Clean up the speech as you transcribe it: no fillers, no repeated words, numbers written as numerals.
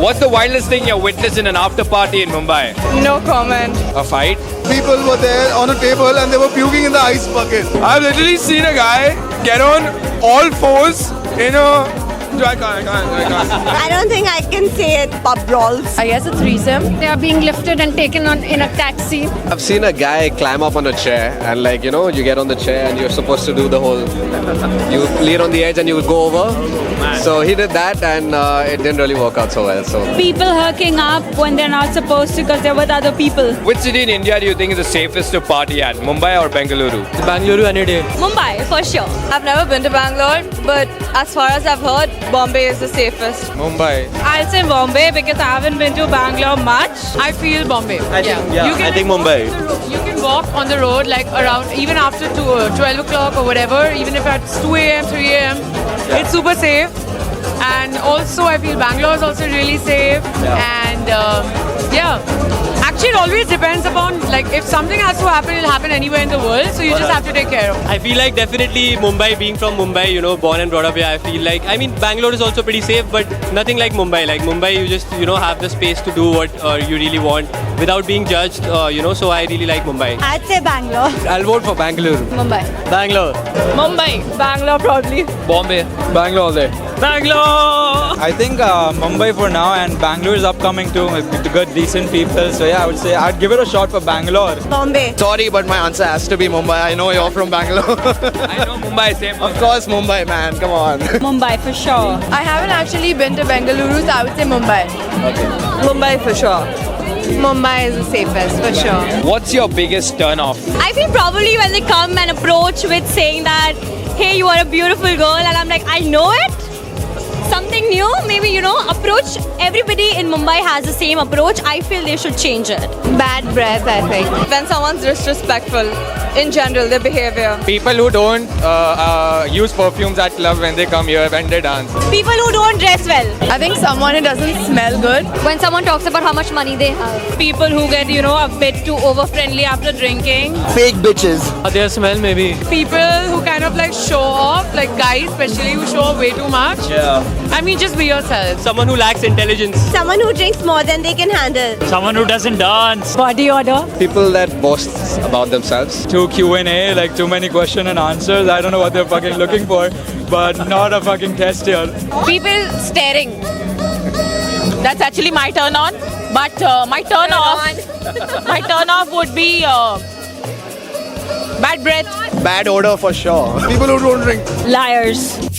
What's the wildest thing you witnessed in an after party in Mumbai? No comment. A fight? People were there on a table and they were puking in the ice bucket. I've literally seen a guy get on all fours in a... I can't. I don't think I can say it. Pub brawls. I guess a threesome. They are being lifted and taken on in a taxi. I've seen a guy climb up on a chair and you get on the chair and you're supposed to do the whole, you lean on the edge and you go over. So he did that and it didn't really work out so well. So People hooking up when they're not supposed to because they're with other people. Which city in India do you think is the safest to party at? Mumbai or Bengaluru? Bangalore any day. Mumbai, for sure. I've never been to Bangalore, but as far as I've heard, Bombay is the safest. Mumbai. I'll say Bombay because I haven't been to Bangalore much. I feel Bombay. I think Mumbai. You can walk on the road like around, even after 12 o'clock or whatever, even if it's 2 a.m., 3 a.m. It's super safe. And also I feel Bangalore is also really safe. And actually it always depends upon, like if something has to happen, it'll happen anywhere in the world. So you just have to take care of it. I feel like definitely Mumbai, being from Mumbai, born and brought up here, I feel like, Bangalore is also pretty safe, but nothing like Mumbai. Like Mumbai, you just, have the space to do what you really want without being judged, so I really like Mumbai. I'd say Bangalore. I'll vote for Bangalore. Mumbai. Bangalore. Mumbai. Bangalore probably. Bombay. Bangalore all day. Bangalore! I think Mumbai for now, and Bangalore is upcoming too with good, decent people. So yeah, I would say I'd give it a shot for Bangalore. Bombay. Sorry, but my answer has to be Mumbai. I know you're from Bangalore. I know Mumbai, same. Of course, Mumbai, man. Come on. Mumbai, for sure. I haven't actually been to Bengaluru, so I would say Mumbai. Mumbai for sure. Mumbai is the safest for sure. What's your biggest turn off? I think probably when they come and approach with saying that, hey, you are a beautiful girl, and I'm like, I know it. Something new, maybe, approach. Everybody in Mumbai has the same approach. I feel they should change it. Bad breath, I think. When someone's disrespectful, in general, their behavior. People who don't use perfumes at club when they come here, when they dance. People who don't dress well. I think someone who doesn't smell good. When someone talks about how much money they have. People who get, a bit too over-friendly after drinking. Fake bitches. Their smell maybe. People who kind of like show off, like guys especially who show off way too much. Yeah. Just be yourself. Someone who lacks intelligence. Someone who drinks more than they can handle. Someone who doesn't dance. Body odor. people that boast about themselves. Too Q&A, like too many question and answers. I don't know what they're fucking looking for, but not a fucking test here. People staring. That's actually my turn on. But my turn off would be bad breath. Bad odor for sure. People who don't drink. Liars.